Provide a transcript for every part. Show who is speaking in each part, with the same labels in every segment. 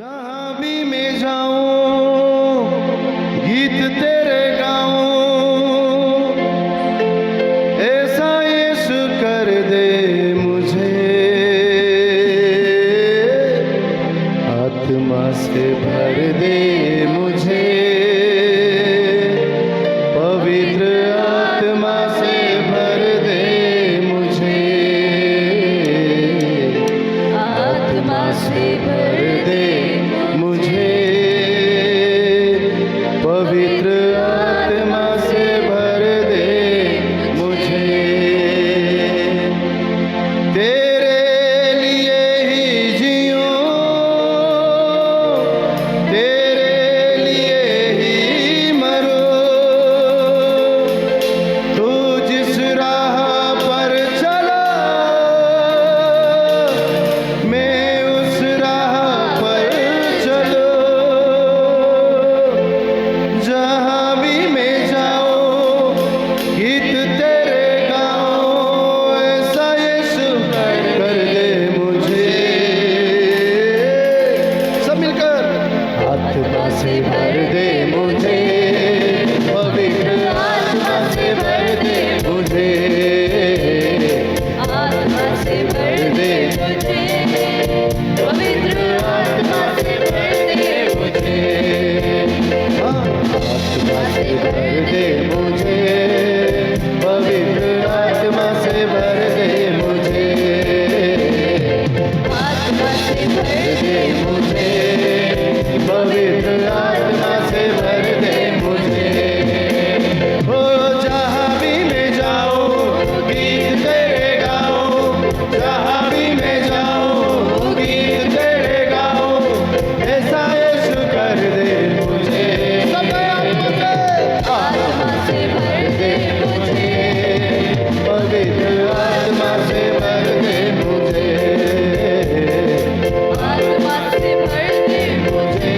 Speaker 1: जहाँ भी मैं जाऊं गीत तेरे गाऊं, ऐसा यीशु कर दे मुझे, आत्मा से भर दे मुझे, पवित्र आत्मा से भर दे मुझे, आत्मा से भर दे मुझे, पवित्र आत्मा से भर दे मुझे। तेरे लिए ही जीऊं, तेरे लिए ही मरूं, तू जिस राह पर चला मैं उस राह पर चलूं। जहाँ भी मैं जाऊं गीत तेरे गाऊं, ऐसा यीशु कर दे मुझे। सब मिलकर आत्मा से भर दे मुझे, पवित्र आत्मा से भर दे मुझे,
Speaker 2: आत्मा से भर दे मुझे, पवित्र आत्मा से भर दे मुझे,
Speaker 1: आत्मा से भर दे मुझे, पवित्र आत्मा से भर दे मुझे,
Speaker 2: आत्मा से भर
Speaker 1: दे मुझे, पवित्र आत्मा से भर दे मुझे। ओ जहाँ भी मैं जाऊं गीत तेरे गाऊं, जहाँ भी मैं जाऊं गीत तेरे गाऊं, ऐसा यीशु कर दे मुझे। सब
Speaker 2: आत्मा से भर दे मुझे,
Speaker 1: पवित्र आत्मा से भर दे मुझे,
Speaker 2: आत्मा से भर दे मुझे,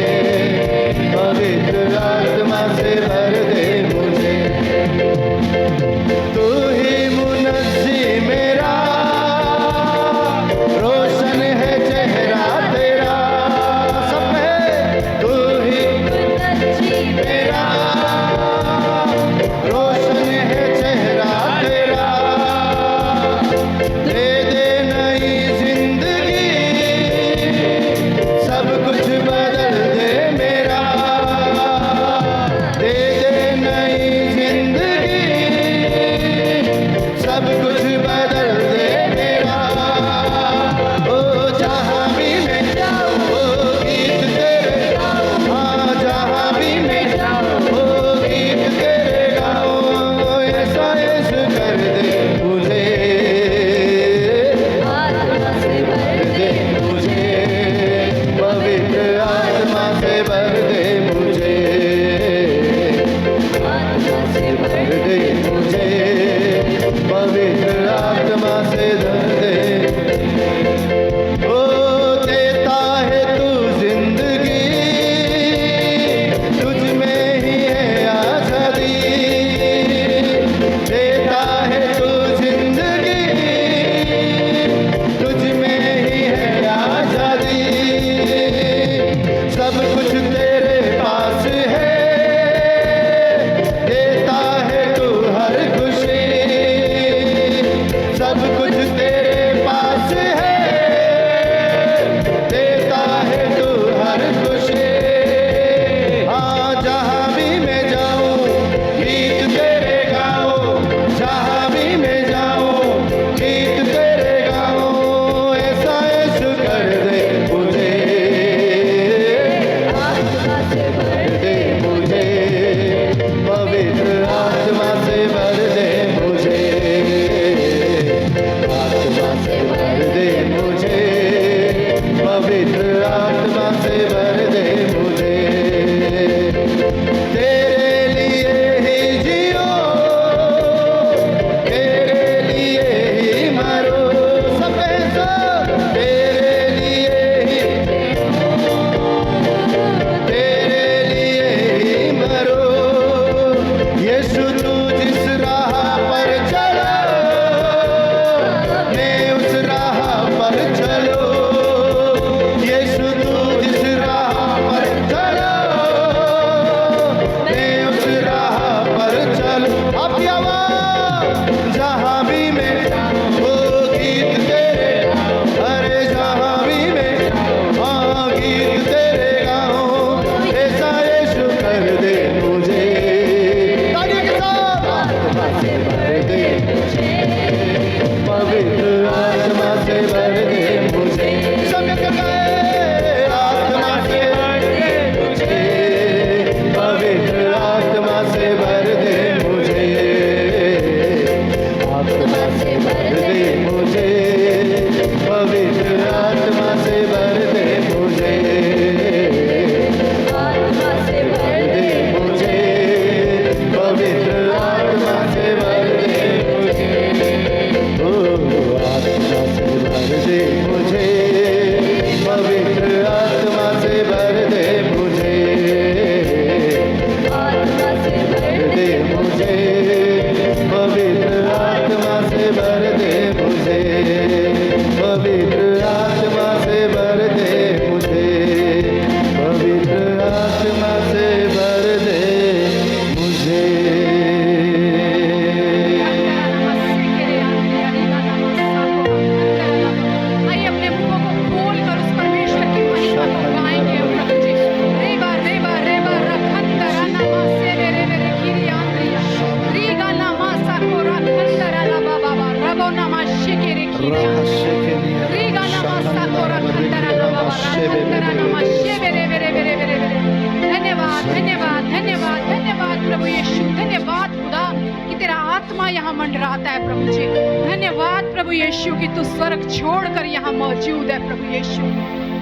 Speaker 3: प्रभु यीशु कि तू स्वर्ग छोड़कर यहाँ मौजूद है प्रभु यीशु।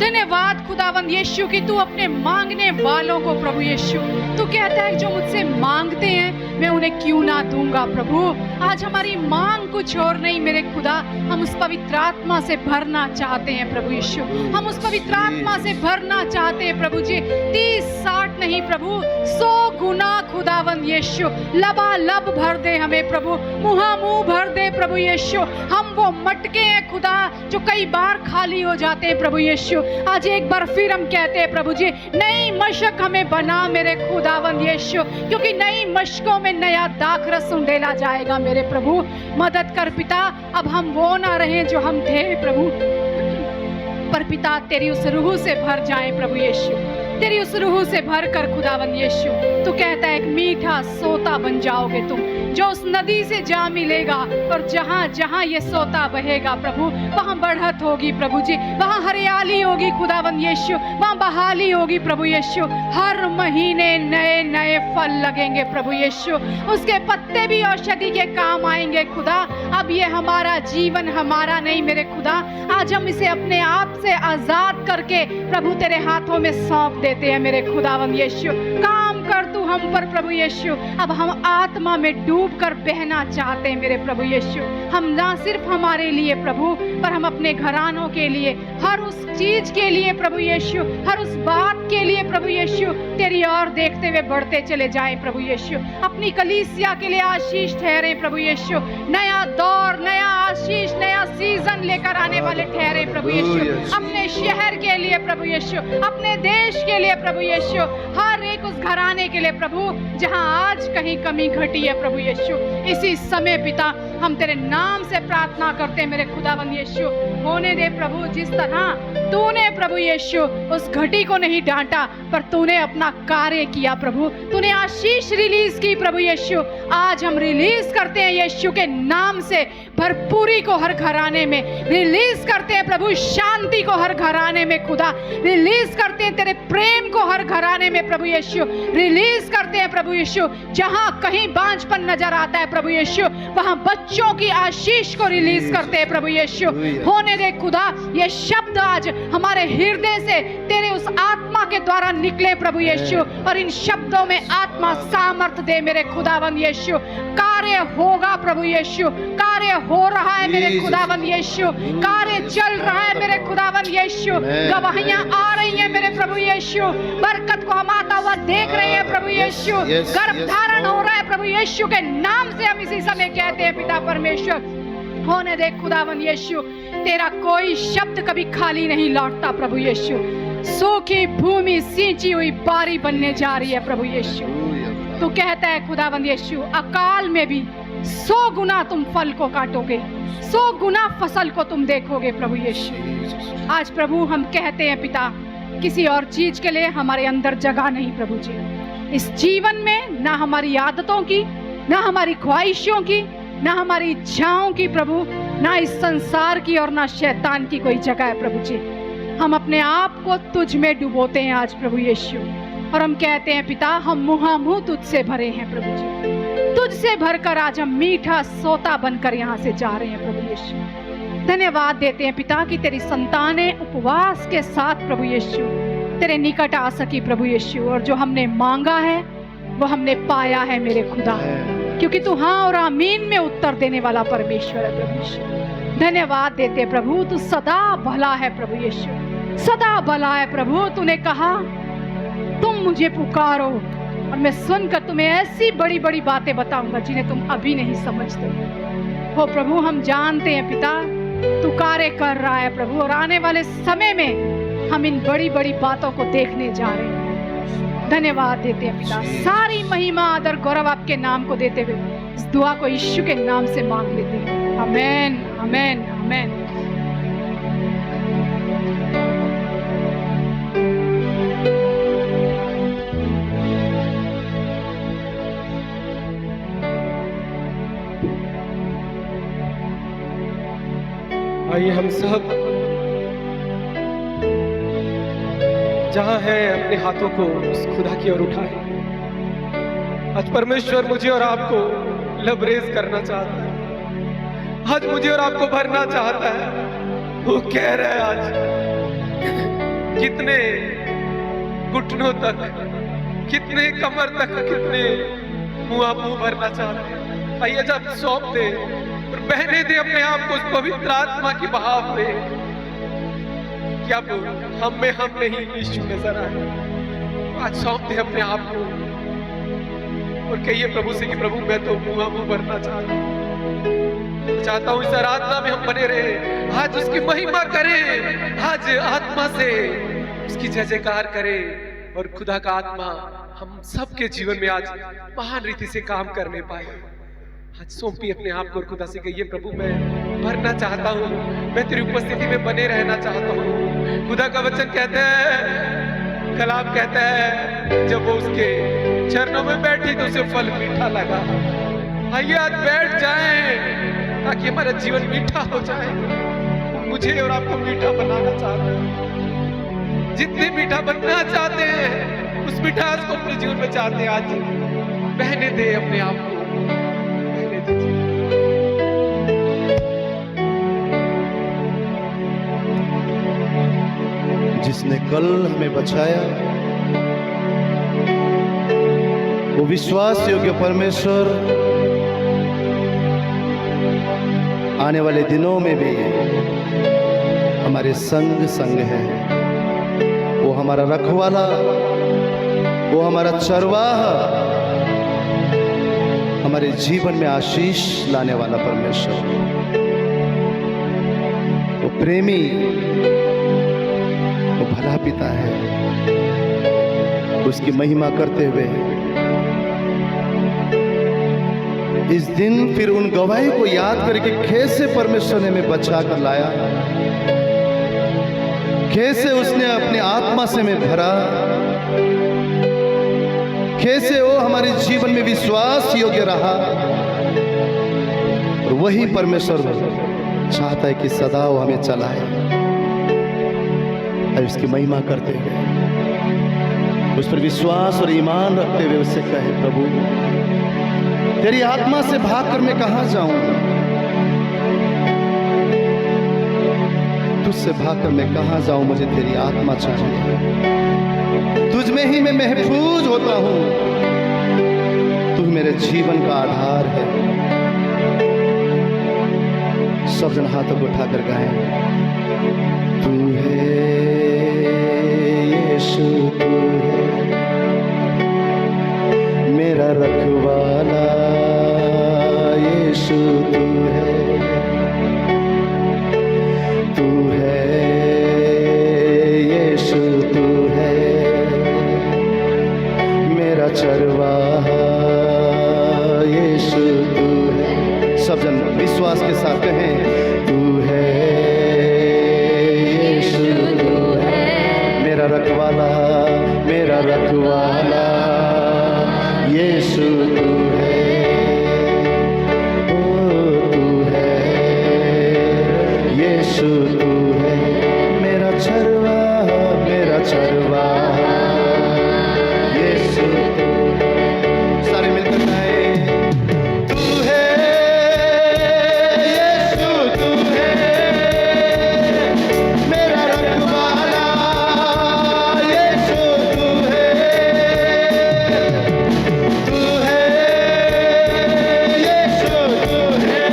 Speaker 3: धन्यवाद खुदावंद यीशु कि तू अपने मांगने वालों को प्रभु यीशु, तू कहता है जो मुझसे मांगते हैं मैं उन्हें क्यों ना दूंगा प्रभु। आज हमारी मांग कुछ और नहीं मेरे खुदा, हम उस पवित्र आत्मा से भरना चाहते हैं प्रभु यीशु, हम उस पवित्र आत्मा से भरना चाहते हैं प्रभु जी। 30-60 नहीं प्रभु, 100 गुना खुदावंद यीशु लबालब भर दे हमें प्रभु, मुंह भर दे प्रभु यीशु। हम वो मटके हैं खुदा जो कई बार खाली हो जाते हैं प्रभु यीशु। आज एक बार फिर हम कहते हैं प्रभु जी, नई मशक हमें बना मेरे खुदावंद यीशु, क्योंकि नई मशकों में नया दाखरस उंडेला जाएगा मेरे प्रभु। मदद कर पिता, अब हम वो ना रहे जो हम थे प्रभु, पर पिता तेरी उस रूह से भर जाए प्रभु यीशु, तेरी उस रूह से भर कर खुदावंद यीशु। तू कहता है एक मीठा सोता बन जाओगे तुम, जो उस नदी से जा मिलेगा, और जहाँ जहाँ ये सोता बहेगा प्रभु वहाँ बढ़त होगी प्रभु जी, वहाँ हरियाली होगी खुदावंद यीशु, वहाँ बहाली होगी प्रभु यीशु। हर महीने नए नए फल लगेंगे प्रभु यीशु, उसके पत्ते भी औषधि के काम आएंगे खुदा। अब ये हमारा जीवन हमारा नहीं मेरे खुदा, आज हम इसे अपने आप से आजाद करके प्रभु तेरे हाथों में सौंप देते हैं मेरे खुदावंद यीशु। काम कर तू हम पर प्रभु यीशु। अब हम आत्मा में डूब कर बहना चाहते हैं मेरे प्रभु यीशु। हम ना सिर्फ हमारे लिए प्रभु, पर हम अपने घरानों के लिए, हर उस चीज के लिए प्रभु यीशु, हर उस बात के लिए प्रभु यीशु तेरी ओर देखते हुए बढ़ते चले जाएं प्रभु यीशु। अपनी कलीसिया के लिए आशीष ठहरे प्रभु यीशु, नया दौर, नया आशीष, नया सीजन लेकर आने वाले ठहरे प्रभु यीशु। अपने शहर के लिए प्रभु यीशु, अपने देश के लिए प्रभु यीशु, हर एक उस घराने के लिए प्रभु जहां आज कहीं कमी घटी है प्रभु यीशु। इसी समय पिता हम तेरे नाम से प्रार्थना करते हैं मेरे खुदावंद यीशु। होने दे प्रभु, जिस तरह तूने प्रभु यीशु उस घटी को नहीं डांटा, पर तूने अपना कार्य किया प्रभु, तूने आशीष रिलीज की प्रभु यीशु। आज हम रिलीज करते हैं यीशु के नाम से भरपूरी को हर घराने में, रिलीज करते हैं प्रभु शांति को हर घराने में खुदा, रिलीज करते हैं तेरे प्रेम को हर घराने में प्रभु यीशु, रिलीज करते हैं प्रभु यीशु। जहां कहीं बांझपन नजर आता है प्रभु यीशु, वहां बच्चों की आशीष को रिलीज करते हैं प्रभु यीशु। होने दे खुदा ये शब्द आज हमारे हृदय से तेरे उस आत्मा के द्वारा निकले प्रभु यीशु, और इन शब्दों में आत्मा सामर्थ दे मेरे खुदावंद यीशु। कार्य होगा प्रभु यीशु, कार्य हो रहा है मेरे खुदावंद यीशु, कार्य चल रहा है मेरे खुदावंद यीशु। गवाहियां आ रही हैं मेरे प्रभु यीशु, बरकत को हम आता हुआ देख रहे हैं प्रभु यीशु, गर्भ धारण हो रहा है प्रभु यीशु के नाम से हम इसी समय कहते हैं पिता परमेश्वर। होने दे खुदावंद यीशु, तेरा कोई शब्द कभी खाली नहीं लौटता प्रभु यीशु। सूखी भूमि सिंची हुई बारी बनने जा रही है प्रभु यीशु। तू कहता है खुदावंद यीशु, अकाल में भी 100 गुना तुम फल को काटोगे, 100 गुना फसल को तुम देखोगे प्रभु यीशु। आज प्रभु हम कहते हैं पिता, किसी और चीज के लिए हमारे अंदर जगह नहीं प्रभु जी। इस जीवन में ना हमारी आदतों की, ना हमारी ख्वाहिशों की, ना हमारी इच्छाओं की प्रभु, ना इस संसार की और ना शैतान की कोई जगह है प्रभु जी। हम अपने आप को तुझ में डुबोते हैं आज प्रभु यीशु, और हम कहते हैं पिता हम मुंह तुझसे भरे हैं प्रभु जी। तुझसे भरकर आज हम मीठा सोता बनकर यहाँ से जा रहे हैं प्रभु यीशु। धन्यवाद देते हैं पिता कि तेरी संतानें उपवास के साथ प्रभु यीशु तेरे निकट आ सकी प्रभु यीशु, और जो हमने मांगा है वो हमने पाया है मेरे खुदा, क्योंकि तू हाँ और आमीन में उत्तर देने वाला परमेश्वर है प्रभु यीशु। धन्यवाद देते प्रभु, तू सदा भला है प्रभु यीशु, सदा भला है प्रभु। तूने कहा तुम मुझे पुकारो और मैं सुनकर तुम्हें ऐसी बड़ी बड़ी बातें बताऊंगा जिन्हें तुम अभी नहीं समझते हो प्रभु। हम जानते हैं पिता तू कार्य कर रहा है प्रभु, और आने वाले समय में हम इन बड़ी बड़ी बातों को देखने जा रहे हैं। धन्यवाद देते हैं पिता, सारी महिमा आदर गौरव आपके नाम को देते हुए इस दुआ को यीशु के नाम से मांग लेते हैं। आमेन, आमेन, आमेन।
Speaker 4: आइए हम सब जहां है अपने हाथों को उस खुदा की ओर उठाएं। आज परमेश्वर मुझे और आपको लबरेज करना चाहता है। आज मुझे और आपको भरना चाहता है। वो कह रहा है आज कितने घुटनों तक, कितने कमर तक, कितने मुंह भरना चाहते हैं। आइए जब सौंप दे और बहने दे अपने आप को उस पवित्र आत्मा की बहाव पे कि अब हम में ही यीशु नजर आए। आज सौंप दे अपने आप को और कहिए प्रभु से कि प्रभु मैं तो मुंह भरना चाहता हूं। इस आराधना में हम बने रहे, आज उसकी महिमा करें, आज आत्मा से उसकी जय जयकार करें और खुदा का आत्मा हम सबके जीवन में आज महान रीति से काम करने पाए। आज सौंपी अपने आप को और खुदा से कहिए प्रभु मैं भरना चाहता हूँ, मैं तेरी उपस्थिति में बने रहना चाहता हूँ। खुदा का वचन कहता है, कलाम कहता है जब वो उसके चरणों में बैठी तो उसे फल मीठा लगा। आइए आज बैठ जाएं ताकि हमारा जीवन मीठा हो जाए। मुझे और आपको मीठा बनाना चाहता है। जितने मीठा बनना चाहते हैं उस मिठास को अपने जीवन में चाहते हैं। आज बहने दे अपने आप को, बहने दे।
Speaker 1: जिसने कल हमें बचाया वो विश्वास योग्य परमेश्वर आने वाले दिनों में भी हमारे संग है। वो हमारा रखवाला, वो हमारा चरवाहा, हमारे जीवन में आशीष लाने वाला परमेश्वर, वो प्रेमी, वो भला पिता है। उसकी महिमा करते हुए इस दिन फिर उन गवाही को याद करके कैसे परमेश्वर ने हमें बचा कर लाया, कैसे उसने अपने आत्मा से हमें भरा, कैसे वो हमारे जीवन में विश्वास योग्य रहा। और वही परमेश्वर चाहता है कि सदा वो हमें चलाए। और उसकी महिमा करते हुए, उस पर विश्वास और ईमान रखते हुए उससे कहे प्रभु तेरी आत्मा से भागकर मैं कहां जाऊं, तुझसे भागकर मैं कहां जाऊं, मुझे तेरी आत्मा चाहिए। तुझ में ही मैं महफूज होता हूं, तू मेरे जीवन का आधार है। सब जन हाथों को उठाकर गाएं, तू है यीशु, तू है मेरा रखवाला, यीशु तू है, तू है यीशु, तू है मेरा चरवाहा, यीशु तू है। सब जन विश्वास के साथ कहें, तू है यीशु, तू है मेरा रखवाला, मेरा रखवाला, यीशु तू है, ओ तू है, यीशु तू है मेरा चरवाहा, मेरा चरवाहा, यीशु तू है। सारे मिलकर गाएं, तू है यीशु, तू है मेरा रखवाला, यीशु तू है, तू है यीशु, तू है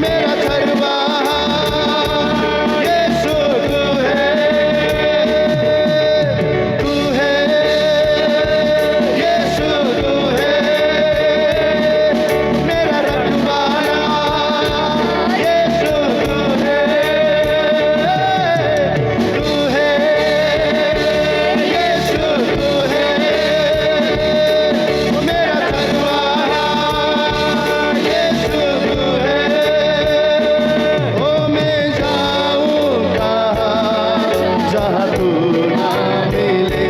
Speaker 1: मेरा चरवाहा, यीशु तू है, तू है यीशु, तू है मेरा रखवाला, यीशु तू है, तू है यीशु, तू है मेरा चरवाहा, यीशु तू है। ओ मैं जाऊंगा जहाँ तू ना मिले,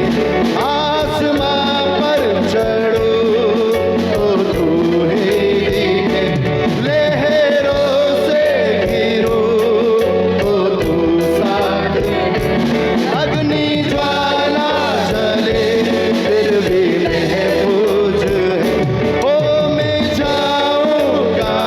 Speaker 1: आसमां पर चढ़ूं तो तू ही दिखे, लहरों से घिरूं तो तू साथ, अग्नि ज्वाला जले फिर भी महफूज है। ओ मैं जाऊंगा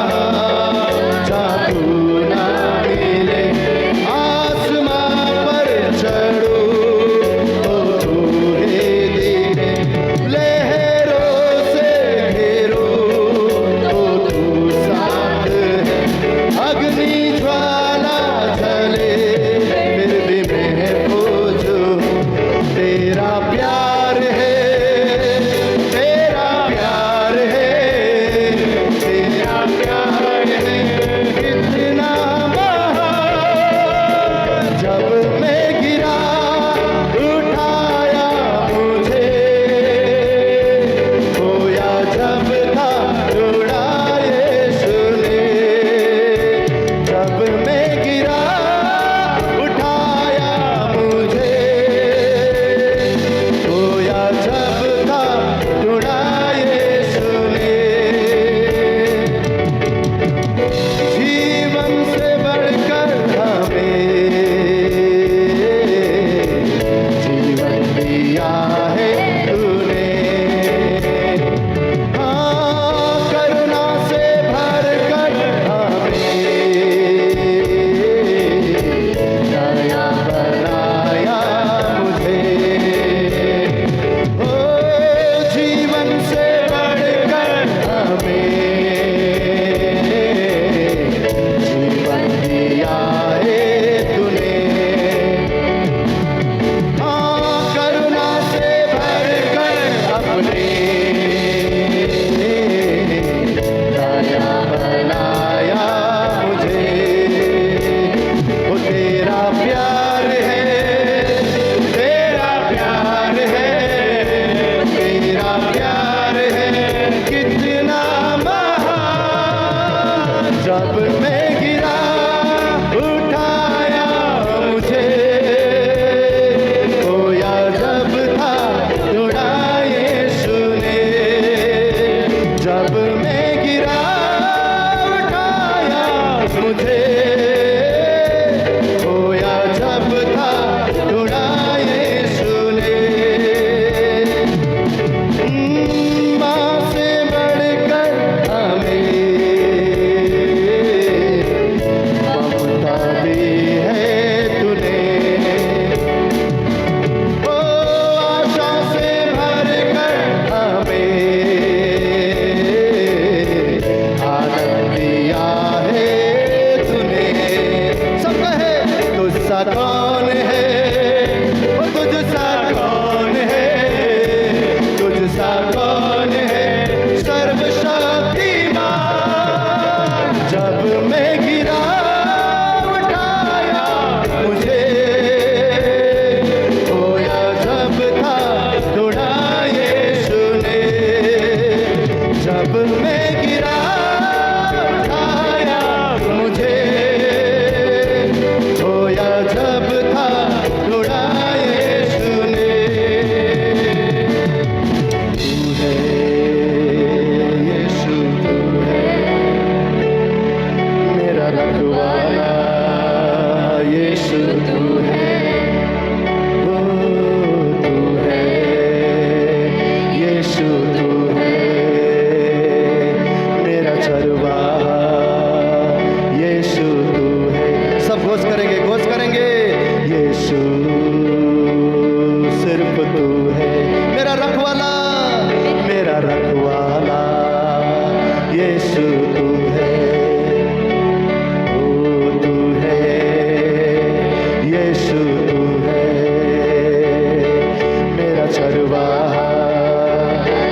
Speaker 1: चरवाहा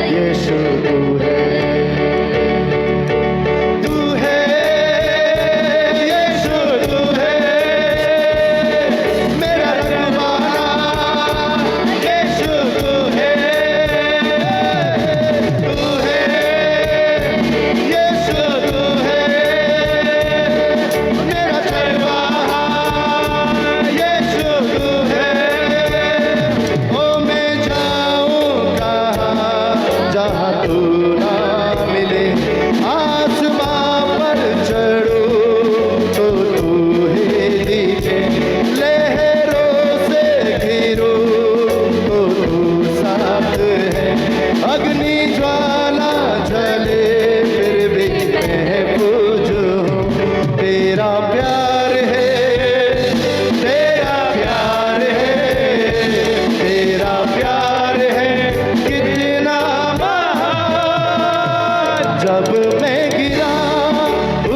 Speaker 1: यीशु तू है, तू है यीशु तू है मेरा रखवाला, यीशु तू है, तू है यीशु तू है मेरा चरवाहा, यीशु तू है। ओ मैं जाऊं कहाँ जहाँ तू ना मिले, आसमां पर चढ़ूं तो तू ही दिखे, लहरों से घिरूं तो तू साथ है, अग्नि ज्वाला जले फिर भी महफूज हूँ, तेरा प्यार है, तेरा प्यार है, तेरा प्यार है कितना महान। जब मैं गिरा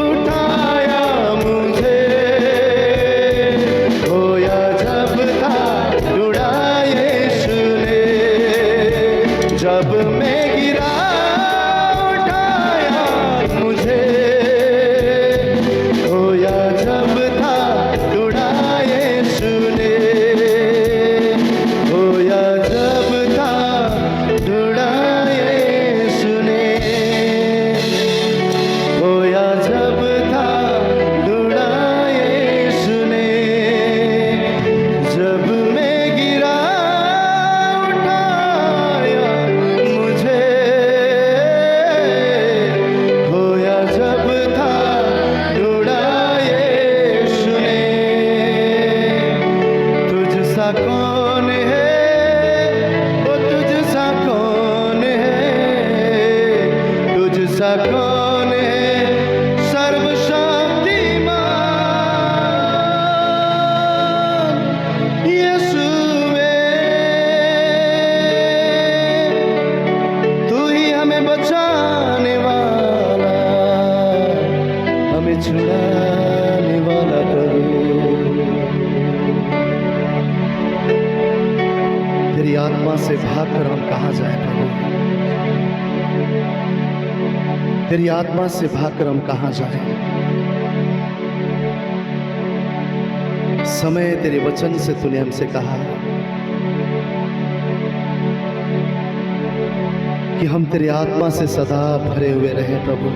Speaker 1: उठाया मुझे, खोया जब था ढूंढा यीशु ने, जब मैं गिरा उठाया मुझे, खोया जब था ढूंढा यीशु ने, खोया जब था ढूंढा यीशु ने, खोया जब था ढूंढा यीशु ने, जब मैं गिरा उठाया मुझे, खोया जब था ढूंढा यीशु ने। तुझ सा कौन है, ओ तुझ सा कौन है, तुझ सा कौन है सर्वशक्तिमान यीशुवे, तू ही हमें बचाने वाला, हमें छुड़ाने वाला प्रभु। तेरी आत्मा से भागकर हम कहाँ जाए प्रभु, तेरी आत्मा से भागकर हम कहाँ जाए। समय तेरे वचन से तूने हमसे कहा कि हम तेरी आत्मा से सदा भरे हुए रहे प्रभु।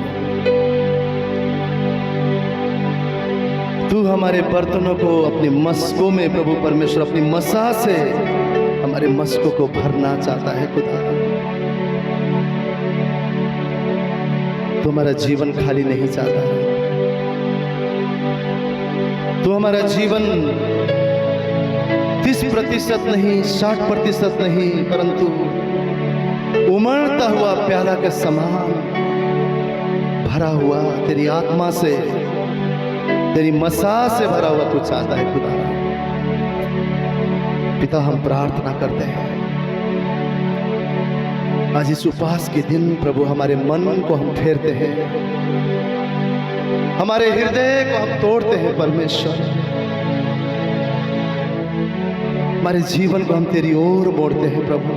Speaker 1: तू हमारे बर्तनों को अपनी मस्कों में प्रभु परमेश्वर अपनी मसा से हमारे मस्कों को भरना चाहता है खुदा। तू हमारा जीवन खाली नहीं चाहता है, तू हमारा जीवन 30% नहीं, 60% नहीं, परंतु उमड़ता हुआ प्याला के समान भरा हुआ तेरी आत्मा से, तेरी मसा से भरा हुआ तू चाहता है खुदा। पिता हम प्रार्थना करते हैं आज इस उपवास के दिन प्रभु हमारे मन को हम फेरते हैं, हमारे हृदय को हम तोड़ते हैं परमेश्वर, हमारे जीवन को हम तेरी ओर मोड़ते हैं प्रभु।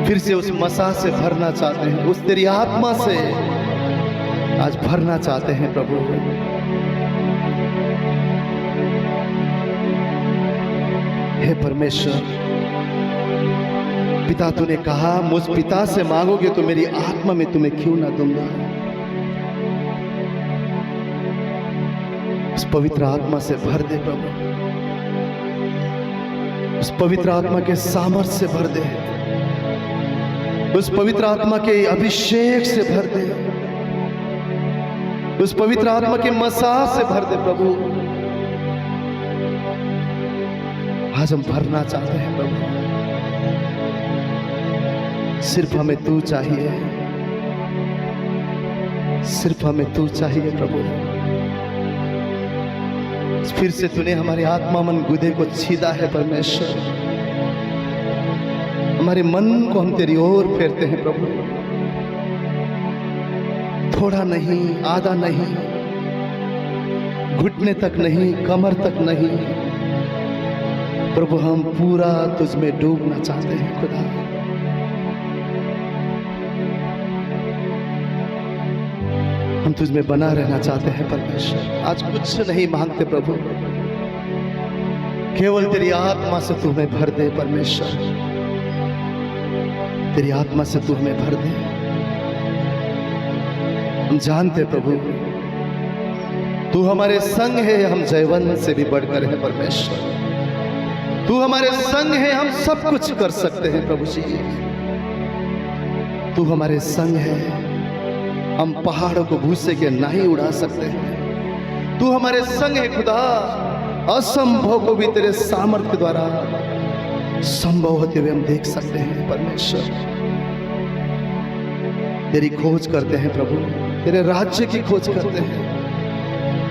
Speaker 1: फिर से उस मसा से भरना चाहते हैं, उस तेरी आत्मा से आज भरना चाहते हैं प्रभु। हे परमेश्वर पिता, तूने कहा मुझ पिता से मांगोगे तो मेरी आत्मा में तुम्हें क्यों ना दूंगा। उस पवित्र आत्मा से भर दे प्रभु, उस पवित्र आत्मा के सामर्थ्य से भर दे, उस पवित्र आत्मा के अभिषेक से भर दे, उस पवित्र आत्मा के मसा से भर दे प्रभु। आज हम भरना चाहते हैं प्रभु, सिर्फ हमें तू चाहिए, सिर्फ हमें तू चाहिए प्रभु। फिर से तूने हमारे आत्मा मन गुदे को छीदा है परमेश्वर, हमारे मन को हम तेरी ओर फेरते हैं प्रभु। थोड़ा नहीं, आधा नहीं, घुटने तक नहीं, कमर तक नहीं, प्रभु हम पूरा तुझ में डूबना चाहते हैं खुदा। हम तुझ में बना रहना चाहते हैं परमेश्वर। आज कुछ नहीं मांगते प्रभु, केवल तेरी आत्मा से तू हमें भर दे परमेश्वर। तेरी आत्मा से तू हमें भर दे। हम जानते प्रभु तू हमारे संग है, हम जयवंत से भी बढ़कर है परमेश्वर। तू हमारे संग है, हम सब कुछ कर सकते हैं प्रभु जी। तू हमारे संग है, हम पहाड़ों को भूसे के नहीं उड़ा सकते हैं। तू हमारे संग है खुदा, असंभव को भी तेरे सामर्थ्य द्वारा संभव होते हुए हम देख सकते हैं परमेश्वर। तेरी खोज करते हैं प्रभु, तेरे राज्य की खोज करते हैं,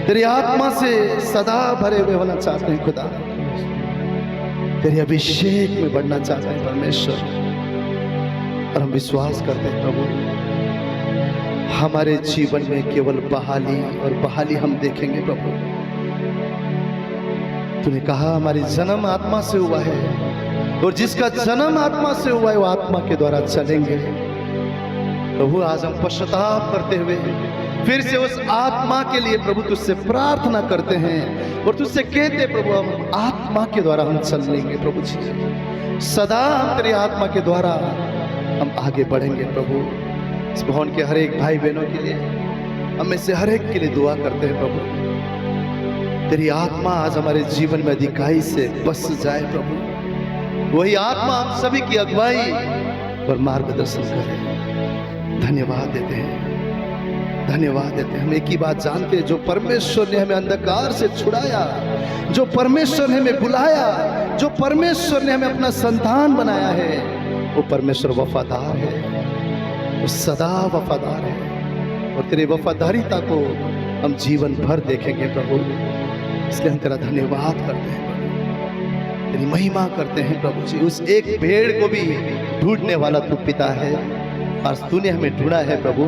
Speaker 1: तेरी आत्मा से सदा भरे हुए होना चाहते हैं खुदा। तेरे अभिषेक में बढ़ना चाहते हैं परमेश्वर। और हम विश्वास करते हैं प्रभु हमारे जीवन में केवल बहाली और बहाली हम देखेंगे प्रभु। तूने कहा हमारी जन्म आत्मा से हुआ है, और जिसका जन्म आत्मा से हुआ है वो आत्मा के द्वारा चलेंगे। प्रभु आज हम पश्चाताप करते हुए फिर से उस आत्मा के लिए प्रभु तुझसे प्रार्थना करते हैं और तुझसे कहते हैं प्रभु हम आत्मा के द्वारा हम चल लेंगे प्रभु जी। सदा हम तेरी आत्मा के द्वारा हम आगे बढ़ेंगे प्रभु। इस भवन के हर एक भाई बहनों के लिए, हम में से हर एक के लिए दुआ करते हैं प्रभु। तेरी आत्मा आज हमारे जीवन में अधिकाई से बस जाए प्रभु। वही आत्मा हम सभी की अगुवाई और मार्गदर्शन करे। धन्यवाद देते हैं, धन्यवाद देते हैं। हम एक ही बात जानते हैं, जो परमेश्वर ने हमें अंधकार से छुड़ाया, जो परमेश्वर ने हमें बुलाया, जो परमेश्वर ने हमें अपना संतान बनाया है, वो परमेश्वर वफादार है, वो सदा वफादार है। और तेरी वफादारिता को हम जीवन भर देखेंगे प्रभु। इसलिए हम तेरा धन्यवाद करते हैं, तेरी महिमा करते हैं प्रभु जी। उस एक भेड़ को भी ढूंढने वाला तू पिता है, आज तूने हमें ढूंढा है प्रभु।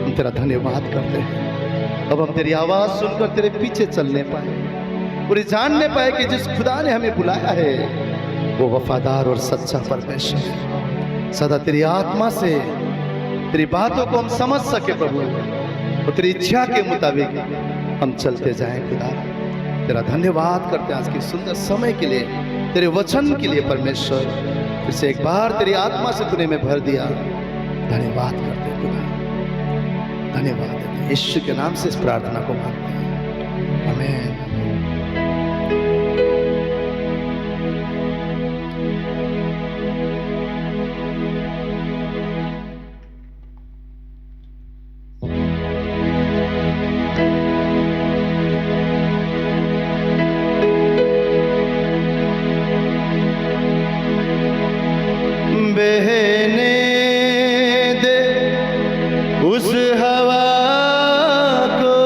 Speaker 1: हम तेरा धन्यवाद करते हैं। अब हम तेरी आवाज सुनकर तेरे पीछे चलने पाए और जानने पाए कि जिस खुदा ने हमें बुलाया है वो वफादार और सच्चा परमेश्वर है। सदा तेरी आत्मा से तेरी बातों को हम समझ सके प्रभु, और तेरी इच्छा के मुताबिक हम चलते जाएं खुदा। तेरा धन्यवाद करते हैं आज के सुंदर समय के लिए, तेरे वचन के लिए परमेश्वर। फिर से एक बार तेरी आत्मा से तूने हमें भर दिया। धन्यवाद करते हैं खुदा, धन्यवाद देते हैं। यीशु के नाम से इस प्रार्थना को मांगते हैं, आमीन। बहने दे उस हवा को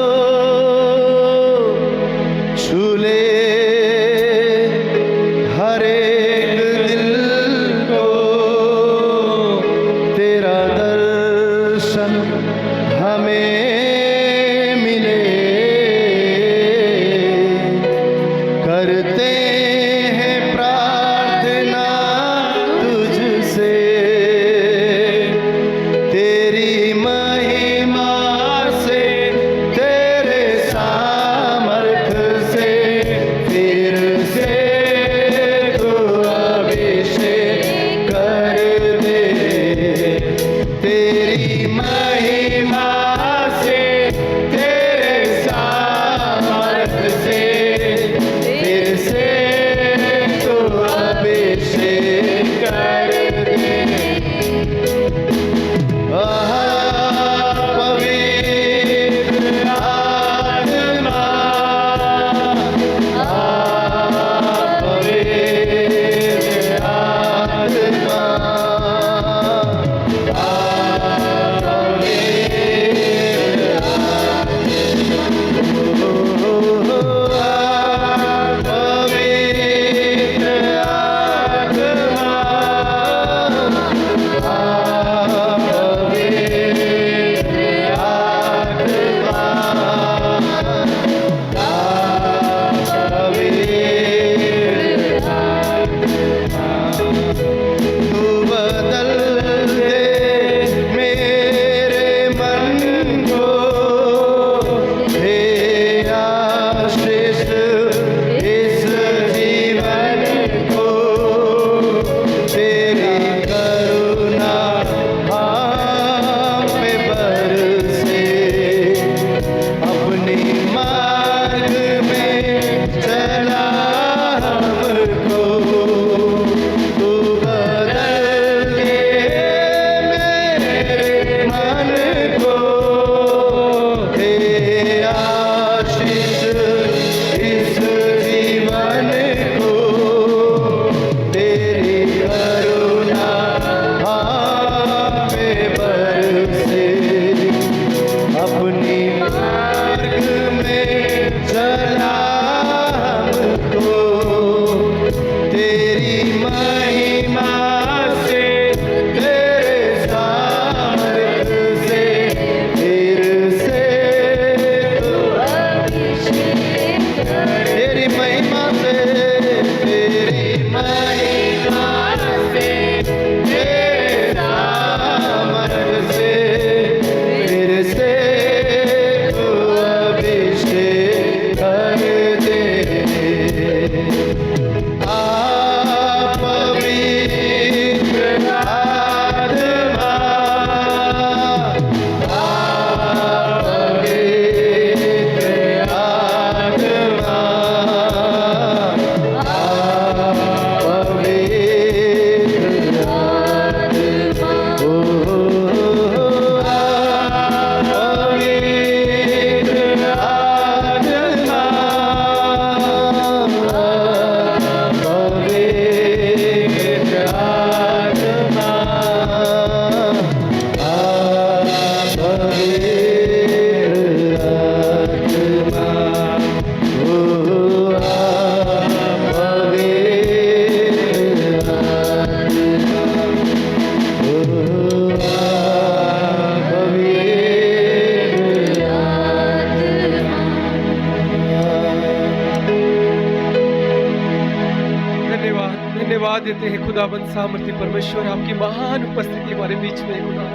Speaker 4: धन्यवाद देते हैं खुदाबंद सामर्थी परमेश्वर, आपकी महान उपस्थिति हमारे बीच में है खुदा।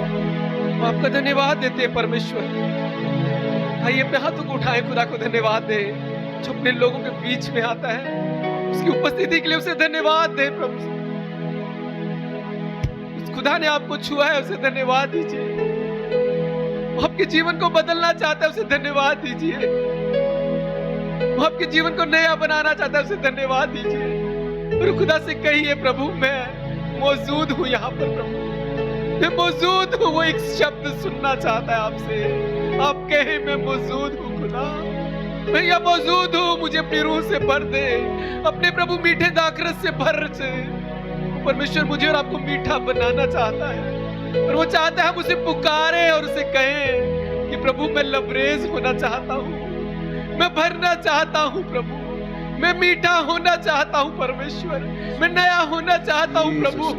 Speaker 4: हम आपका धन्यवाद देते हैं परमेश्वर। आइए अपने हाथों को उठाए, खुदा को धन्यवाद दे जो अपने लोगों के बीच में आता है, उसकी उपस्थिति के लिए उसे धन्यवाद दे प्रभु। उस खुदा ने आपको छुआ है, उसे धन्यवाद दीजिए। वो आपके जीवन को बदलना चाहता है, उसे धन्यवाद दीजिए। वो आपके जीवन को नया बनाना चाहता है, उसे धन्यवाद दीजिए। और खुदा से कहिए, प्रभु मैं मौजूद हूं यहाँ पर, प्रभु मैं मौजूद हूं। वो एक शब्द सुनना चाहता है आपसे। आप कहे मैं मौजूद हूं खुदा, मैं यहाँ मौजूद हूं, मुझे अपनी रूह से भर दे, अपने प्रभु मीठे दाखरस से भर से। परमेश्वर मुझे और आपको मीठा बनाना चाहता है, और वो चाहता है हम उसे पुकारे और उसे कहें कि प्रभु मैं लबरेज होना चाहता हूँ, मैं भरना चाहता हूँ प्रभु, मैं मीठा होना चाहता हूँ परमेश्वर, मैं नया होना चाहता हूँ प्रभु।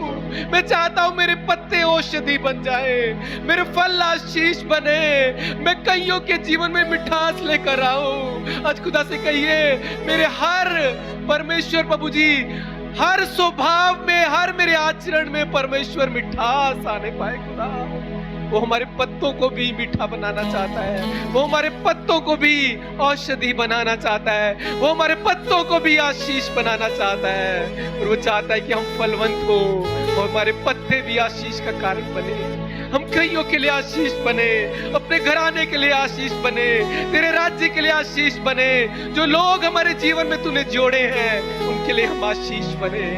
Speaker 4: मैं चाहता हूँ मेरे पत्ते औषधि बन जाए, मेरे फल आशीष बने, मैं कईयों के जीवन में मिठास लेकर आऊं। आज खुदा से कहिए, मेरे हर परमेश्वर प्रभु जी, हर स्वभाव में, हर मेरे आचरण में परमेश्वर मिठास आने पाए खुदा। वो हमारे पत्तों को भी मीठा बनाना चाहता है, वो हमारे पत्तों को भी औषधि बनाना चाहता है, वो हमारे पत्तों को भी आशीष बनाना चाहता है। और वो चाहता है कि हम फलवंत हो और हमारे पत्ते भी आशीष का कारण बने, हम कईयों के लिए आशीष बने, अपने घराने के लिए आशीष बने, तेरे राज्य के लिए आशीष बने। जो लोग हमारे जीवन में तूने जोड़े हैं उनके लिए हम आशीष बने।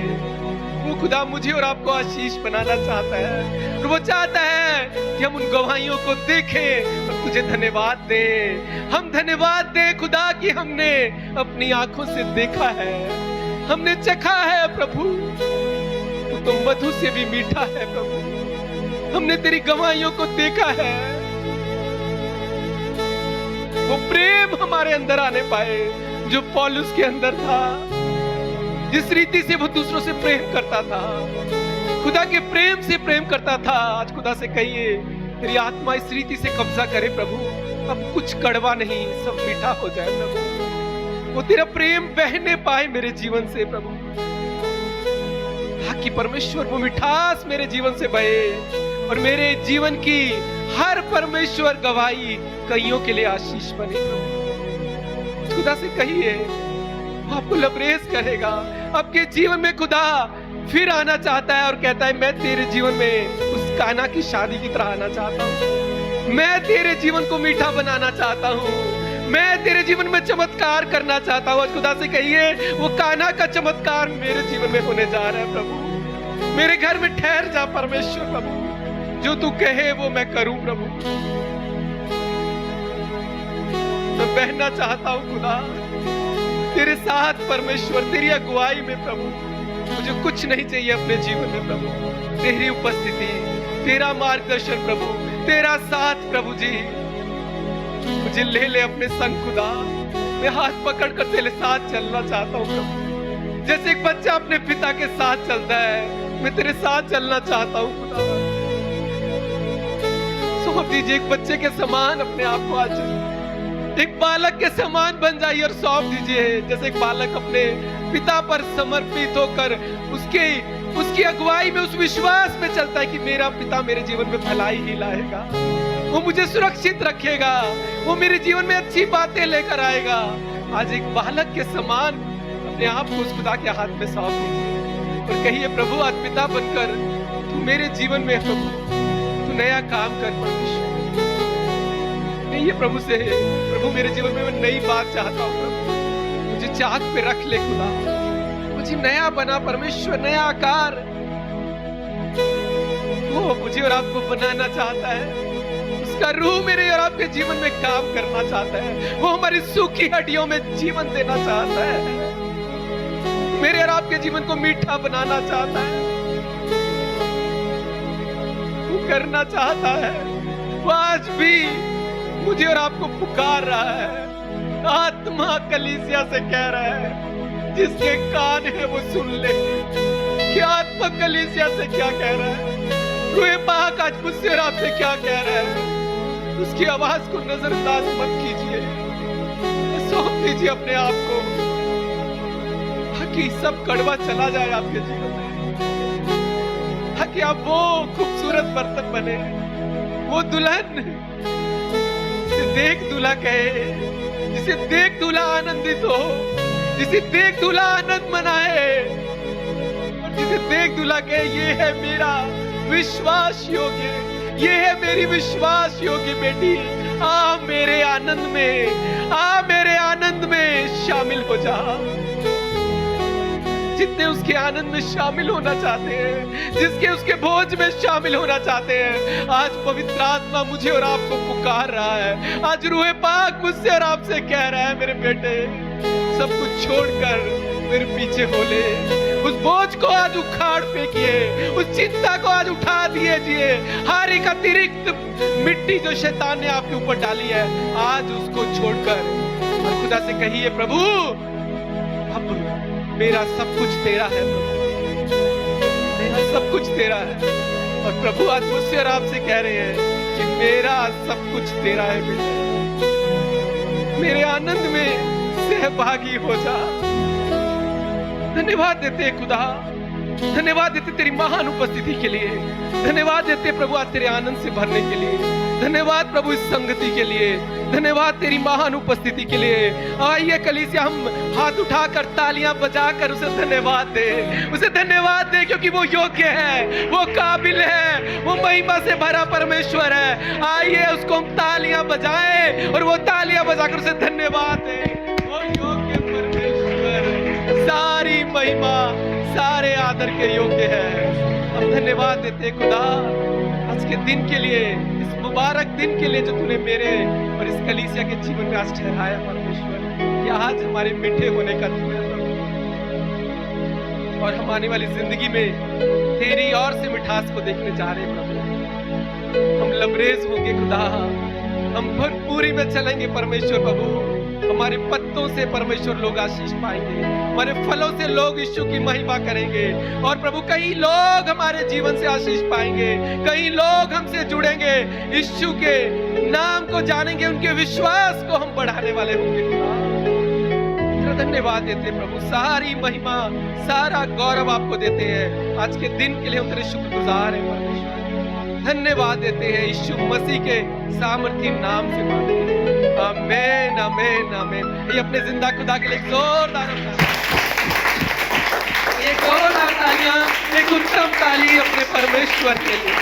Speaker 4: वो खुदा मुझे और आपको आशीष बनाना चाहता है, और वो चाहता है कि हम उन गवाहियों को देखें और तुझे धन्यवाद दें। हम धन्यवाद दें खुदा कि हमने अपनी आंखों से देखा है, हमने चखा है प्रभु, तू तो मधु से भी मीठा है प्रभु। हमने तेरी गवाहियों को देखा है, वो प्रेम हमारे अंदर आने पाए जो पौलुस के अंदर था, जिस रीति से वो दूसरों से प्रेम करता था, खुदा के प्रेम से प्रेम करता था। आज खुदा से कहिए, तेरी आत्मा इस रीति से कब्जा करे प्रभु, अब कुछ कड़वा नहीं, सब मीठा हो जाए प्रभु। वो तेरा प्रेम बहने पाए मेरे जीवन से प्रभु, ताकि परमेश्वर वो मिठास मेरे जीवन से बहे और मेरे जीवन की हर परमेश्वर गवाही कईयों के लिए आशीष बने प्रभु। खुदा से कहिए, आपको लबरेज करेगा। आपके जीवन में खुदा फिर आना चाहता है और कहता है, मैं तेरे जीवन में उस काना की शादी की तरह आना चाहता हूँ, मैं तेरे जीवन को मीठा बनाना चाहता हूँ, मैं तेरे जीवन में चमत्कार करना चाहता हूँ। आज खुदा से कहिए, वो काना का चमत्कार मेरे जीवन में होने जा रहा है प्रभु। मेरे घर में ठहर जा परमेश्वर प्रभु, जो तू कहे वो मैं करूं प्रभु। मैं बहना चाहता हूँ खुदा तेरे साथ परमेश्वर, तेरी अगुवाई में प्रभु। मुझे कुछ नहीं चाहिए अपने जीवन में प्रभु, तेरी उपस्थिति, तेरा मार्गदर्शन प्रभु, तेरा साथ प्रभु जी। मुझे ले ले अपने संग खुदा, मैं हाथ पकड़कर तेरे साथ चलना चाहता हूँ प्रभु। जैसे एक बच्चा अपने पिता के साथ चलता है, मैं तेरे साथ चलना चाहता हूँ खुदा। सौंप दीजिए एक बच्चे के समान अपने आप को, आज एक बालक के समान बन जाइए और सौंप दीजिए। जैसे एक बालक अपने पिता पर समर्पित होकर उसकी अगुवाई में, उस विश्वास में चलता है कि मेरा पिता मेरे जीवन में भलाई ही लाएगा, वो मुझे सुरक्षित रखेगा, वो मेरे जीवन में अच्छी बातें लेकर आएगा। आज एक बालक के समान अपने आप को उस खुदा के हाथ में सौंप दीजिए और कहिए, प्रभु आज पिता बनकर तू मेरे जीवन में प्रभु, तू नया काम कर परमेश्वर। ये प्रभु से, प्रभु मेरे जीवन में मैं नई बात चाहता हूँ प्रभु, मुझे चाक पे रख ले खुदा, मुझे नया बना परमेश्वर, नया आकार। वो मुझे और आपको बनाना चाहता है, उसका रूह मेरे और आपके जीवन में काम करना चाहता है, वो हमारी सूखी हड्डियों में जीवन देना चाहता है, मेरे और आपके जीवन को मीठा बनाना चाहता है, वो करना चाहता है। वो आज भी मुझे और आपको पुकार रहा है। आत्मा कलीसिया से कह रहा है, जिसके कान है वो सुन ले कि आत्मा कलीसिया से क्या कह रहा है, रूहे पाक आज मुझसे और आपसे क्या कह रहा है। उसकी आवाज को नजरअंदाज मत कीजिए, सौंप दीजिए अपने आप को, ताकि सब कड़वा चला जाए आपके जीवन में, ताकि आप वो खूबसूरत बर्तन बने, वो दुल्हन जिसे देख दूल्हा कहे, जिसे देख दूल्हा आनंदित हो, जिसे देख दूल्हा आनंद मनाए, और जिसे देख दूल्हा कहे ये है मेरा विश्वास योग्य, ये है मेरी विश्वास योग्य बेटी, आ मेरे आनंद में, आ मेरे आनंद में शामिल हो जा। जितने उसके आनंद में शामिल होना चाहते हैं, जिसके उसके भोज में शामिल होना चाहते हैं, आज पवित्र आत्मा मुझे और आपको पुकार रहा है। आज रूहे पाक मुझसे और आपसे कह रहा है, मेरे बेटे सब कुछ छोड़कर मेरे पीछे हो ले। उस बोझ को आज उखाड़ फेंकिए, उस चिंता को आज उठा दीजिए। हर एक अतिरिक्त मिट्टी जो शैतान ने आपके ऊपर डाली है, आज उसको छोड़कर और खुदा से कहिए, प्रभु अब मेरा सब कुछ तेरा है, मेरा सब कुछ तेरा है। और प्रभु आज मुझसे और आपसे कह रहे हैं कि मेरा सब कुछ तेरा है बेटा, मेरे आनंद में सहभागी हो जा। धन्यवाद देते हैं खुदा, धन्यवाद देते तेरी महान उपस्थिति के लिए, धन्यवाद देते प्रभु आज तेरे आनंद से भरने के लिए, धन्यवाद प्रभु इस संगति के लिए, धन्यवाद तेरी महान उपस्थिति के लिए। आइए कलीसिया हम हाथ उठाकर तालियां बजाकर उसे धन्यवाद दे, उसे धन्यवाद दे, क्योंकि वो योग्य है, वो काबिल है, वो महिमा से भरा परमेश्वर है। आइए उसको हम तालियां बजाएं और वो तालियां बजाकर उसे धन्यवाद दे। वो योग्य परमेश्वर सारी महिमा सारे आदर के योग्य है। हम धन्यवाद देते खुदा आज के दिन के लिए, इस मुबारक दिन के लिए जो तूने मेरे और इस कलीसिया के जीवन में आज ठहराया परमेश्वर, कि आज हमारे मीठे होने का दिन है और हम आने वाली जिंदगी में तेरी और से मिठास को देखने जा रहे हैं प्रभु। हम लबरेज होंगे खुदा, हम भरपूरी में चलेंगे परमेश्वर प्रभु। हमारे पत्तों से परमेश्वर लोग आशीष पाएंगे, हमारे फलों से लोग यीशु की महिमा करेंगे। और प्रभु कई लोग हमारे जीवन से आशीष पाएंगे, कई लोग हमसे जुड़ेंगे, यीशु के नाम को जानेंगे, उनके विश्वास को हम बढ़ाने वाले होंगे। तेरा धन्यवाद देते प्रभु, सारी महिमा सारा गौरव आपको देते हैं। आज के दिन के लिए हम तेरे शुक्रगुजार हैं परमेश्वर, धन्यवाद देते हैं यीशु मसीह के सामर्थी नाम से मांगते हैं। आमीन आमीन आमीन। ये अपने जिंदा खुदा के लिए जोरदार एक और तालियां, एक उत्तम ताली अपने परमेश्वर के लिए।